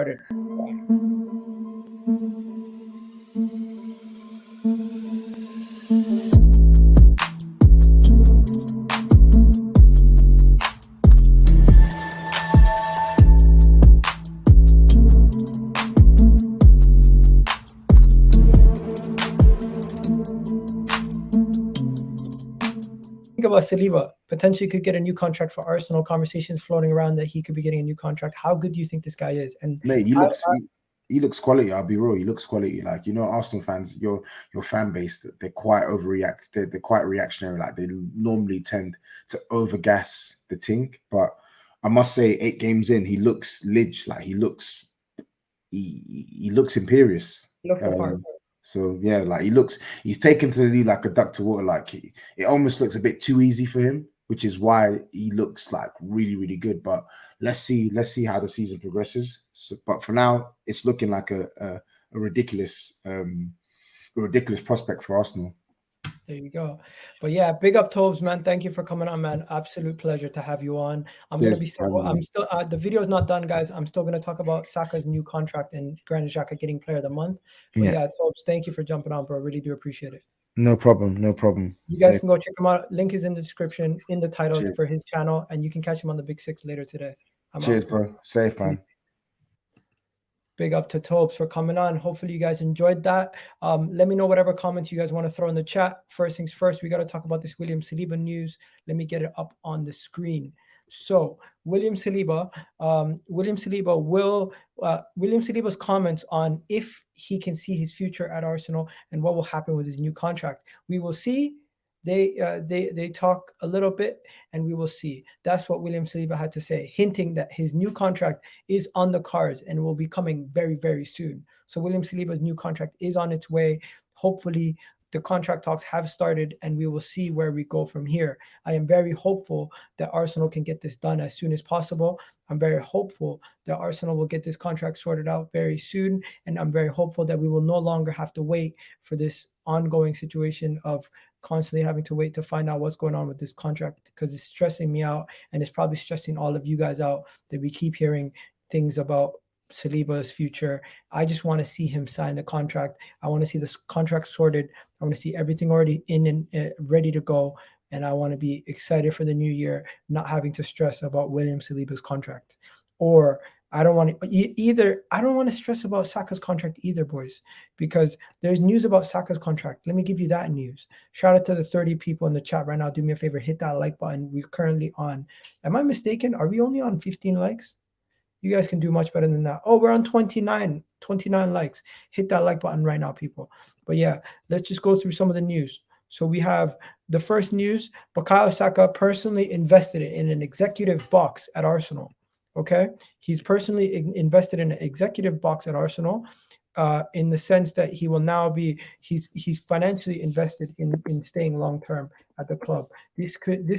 Started. About Saliba potentially could get a new contract for Arsenal. Conversations floating around that he could be getting a new contract. How good do you think this guy is? And mate, he looks quality. I'll be real. He looks quality. Like, you know, Arsenal fans, your fan base, they're quite overreact. They're quite reactionary. Like, they normally tend to overgas the thing. But I must say, 8 games in, he looks lidge. Like, he looks imperious. So yeah, like he's taken to the league like a duck to water. Like, it almost looks a bit too easy for him, which is why he looks like really, really good. But let's see how the season progresses. So, but for now, it's looking like a ridiculous prospect for Arsenal. There you go. But yeah, big up Tobes, man. Thank you for coming on, man. Absolute pleasure to have you on. I'm still the video is not done, guys. I'm still gonna talk about Saka's new contract and Granit Xhaka getting player of the month. But yeah, Tobes, thank you for jumping on, bro. I really do appreciate it. No problem. You guys can go check him out. Link is in the description, in the title for his channel, and you can catch him on the Big Six later today. Cheers, bro. Safe, man. Big up to Tobes for coming on. Hopefully you guys enjoyed that. Let me know whatever comments you guys want to throw in the chat. First things first, we got to talk about this WillamSaliba news. Let me get it up on the screen. So WillamSaliba's comments on if he can see his future at Arsenal and what will happen with his new contract. We will see. They talk a little bit and we will see. That's what WillamSaliba had to say, hinting that his new contract is on the cards and will be coming very, very soon. So WillamSaliba's new contract is on its way. Hopefully the contract talks have started and we will see where we go from here. I am very hopeful that Arsenal can get this done as soon as possible. I'm very hopeful that Arsenal will get this contract sorted out very soon. And I'm very hopeful that we will no longer have to wait for this ongoing situation of constantly having to wait to find out what's going on with this contract, because it's stressing me out and it's probably stressing all of you guys out that we keep hearing things about Saliba's future. I just want to see him sign the contract. I want to see this contract sorted. I want to see everything already in and ready to go. And I want to be excited for the new year, not having to stress about WillamSaliba's contract. Or I don't want to stress about Saka's contract either, boys, because there's news about Saka's contract. Let me give you that news. Shout out to the 30 people in the chat right now. Do me a favor, hit that like button. We're currently on, am I mistaken? Are we only on 15 likes? You guys can do much better than that. Oh, we're on 29 likes. Hit that like button right now, people. But yeah, let's just go through some of the news. So we have the first news. Bukayo Saka personally invested in an executive box at Arsenal. Okay, he's personally invested in an executive box at Arsenal, in the sense that he will now be he's financially invested in staying long term at the club. This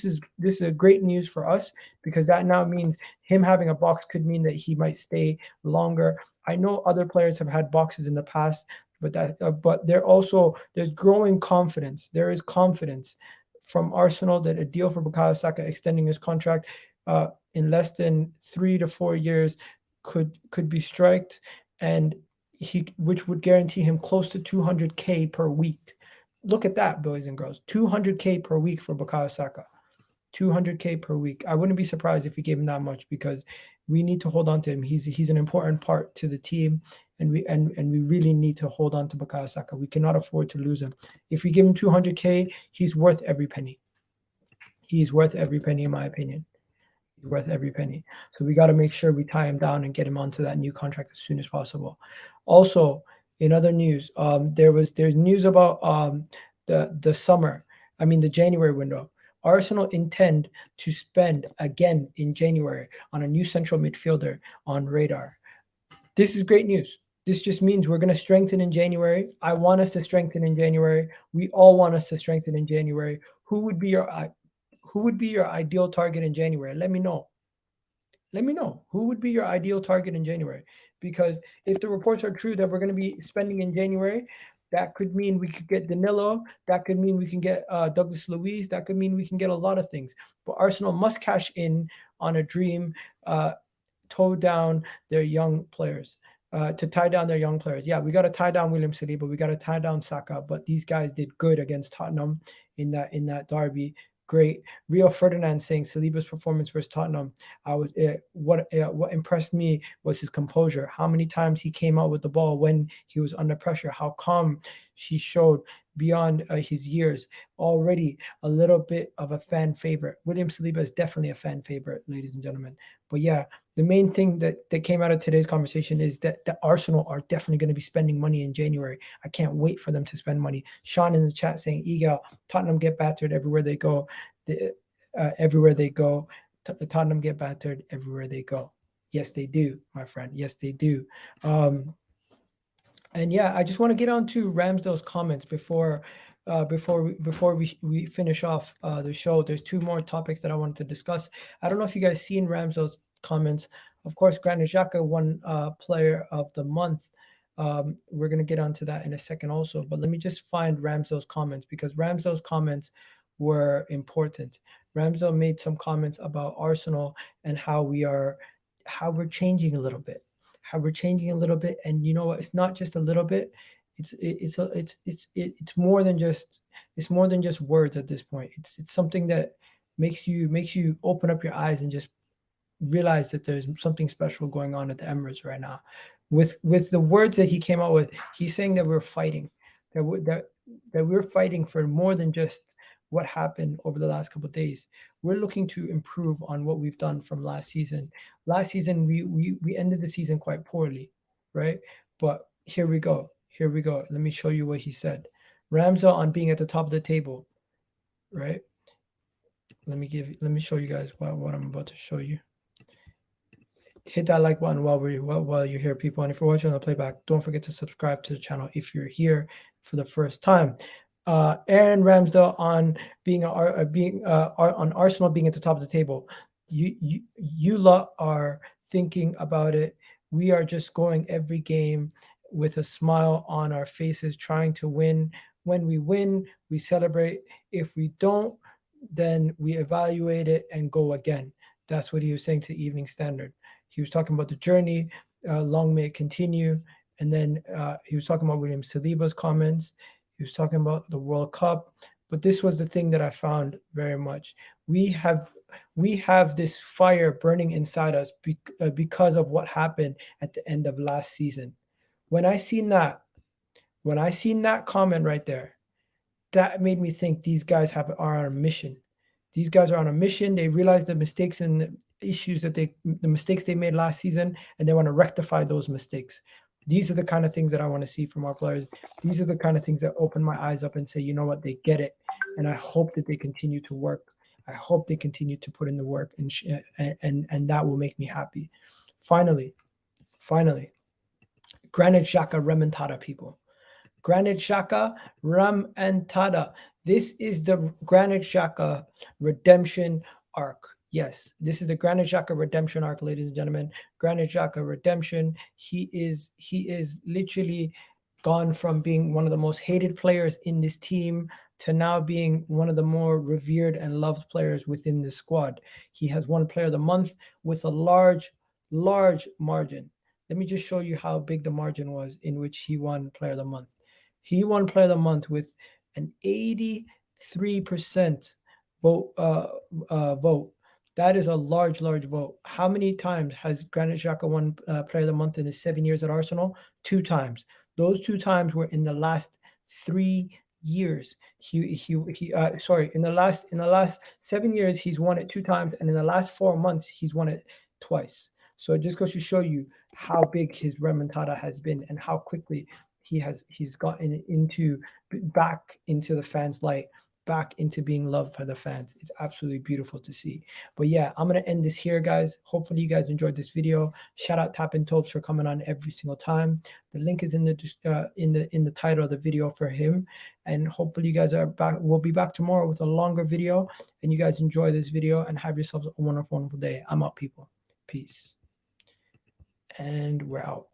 is a great news for us, because that now means him having a box could mean that he might stay longer. I know other players have had boxes in the past, but there's growing confidence. There is confidence from Arsenal that a deal for Bukayo Saka extending his contract in less than 3 to 4 years could be striked, and which would guarantee him close to 200K per week. Look at that, boys and girls. 200K per week for Bukayo Saka. 200K per week. I wouldn't be surprised if we gave him that much, because we need to hold on to him. He's an important part to the team, and we really need to hold on to Bukayo Saka. We cannot afford to lose him. If we give him 200K, he's worth every penny. He's worth every penny, in my opinion. He's worth every penny. So we got to make sure we tie him down and get him onto that new contract as soon as possible. Also, in other news, there's news about the January window. Arsenal intend to spend again in January on a new central midfielder on radar. This is great news. This just means we're going to strengthen in January. I want us to strengthen in January. We all want us to strengthen in January. Who would be your ideal target in January? Let me know. Who would be your ideal target in January? Because if the reports are true that we're going to be spending in January, that could mean we could get Danilo. That could mean we can get Douglas Luiz. That could mean we can get a lot of things. But Arsenal must cash in on a dream toe down their young players. To tie down their young players. Yeah, we got to tie down WillamSaliba. We got to tie down Saka. But these guys did good against Tottenham in that derby. Great. Rio Ferdinand saying Saliba's performance versus Tottenham. What impressed me was his composure. How many times he came out with the ball when he was under pressure. How calm he showed beyond his years. Already a little bit of a fan favorite. WillamSaliba is definitely a fan favorite, ladies and gentlemen. But yeah, the main thing that came out of today's conversation is that the Arsenal are definitely going to be spending money in January. I can't wait for them to spend money. Sean in the chat saying, Egal, Tottenham get battered everywhere they go. Everywhere they go. Tottenham get battered everywhere they go. Yes, they do, my friend. Yes, they do. And yeah, I just want to get on to Ramsdale's comments before we finish off the show. There's two more topics that I wanted to discuss. I don't know if you guys seen Ramsdale's comments. Of course, Granit Xhaka won Player of the Month. We're gonna get onto that in a second also, but let me just find Ramsdale's comments because Ramsdale's comments were important. Ramsdale made some comments about Arsenal and how we're changing a little bit. And you know what? It's not just a little bit. It's more than just words at this point. It's something that makes you open up your eyes and just realize that there's something special going on at the Emirates right now. With the words that he came out with, he's saying that we're fighting, that we're fighting for more than just what happened over the last couple of days. We're looking to improve on what we've done from last season. Last season, we ended the season quite poorly, right? But here we go. Let me show you what he said. Ramsdale on being at the top of the table, right? Let me show you guys what I'm about to show you. Hit that like button while you're here, people. And if you're watching on the playback, don't forget to subscribe to the channel if you're here for the first time. Aaron Ramsdale on on Arsenal being at the top of the table. You lot are thinking about it. We are just going every game with a smile on our faces, trying to win. When we win, we celebrate. If we don't, then we evaluate it and go again. That's what he was saying to Evening Standard. He was talking about the journey, long may it continue. And then he was talking about WillamSaliba's comments. He was talking about the World Cup. But this was the thing that I found very much. We have this fire burning inside us because of what happened at the end of last season. When I seen that comment right there, that made me think these guys are on a mission. These guys are on a mission. They realize the mistakes and the issues the mistakes they made last season, and they want to rectify those mistakes. These are the kind of things that I want to see from our players. These are the kind of things that open my eyes up and say, you know what, they get it. And I hope that they continue to work. I hope they continue to put in the work, and that will make me happy. Finally, Granit Xhaka remontada, people. Granit Xhaka remontada. This is the Granit Xhaka redemption arc. Yes, this is the Granit Xhaka redemption arc, ladies and gentlemen. Granit Xhaka redemption. He is literally gone from being one of the most hated players in this team to now being one of the more revered and loved players within the squad. He has won Player of the Month with a large margin. Let me just show you how big the margin was in which he won Player of the Month. He won Player of the Month with an 83% vote. That is a large vote. How many times has Granit Xhaka won Player of the Month in his 7 years at Arsenal? 2 times. Those 2 times were in the last 3 years. In the last 7 years, he's won it 2 times, and in the last 4 months, he's won it twice. So it just goes to show you how big his remontada has been and how quickly he's gotten back into the fans' light, back into being loved by the fans. It's absolutely beautiful to see. But yeah, I'm gonna end this here, guys. Hopefully you guys enjoyed this video. Shout out Tap and Topes for coming on every single time. The link is in the title of the video for him. And hopefully you guys are back. We'll be back tomorrow with a longer video. And you guys enjoy this video and have yourselves a wonderful day. I'm out, people. Peace. And we're out.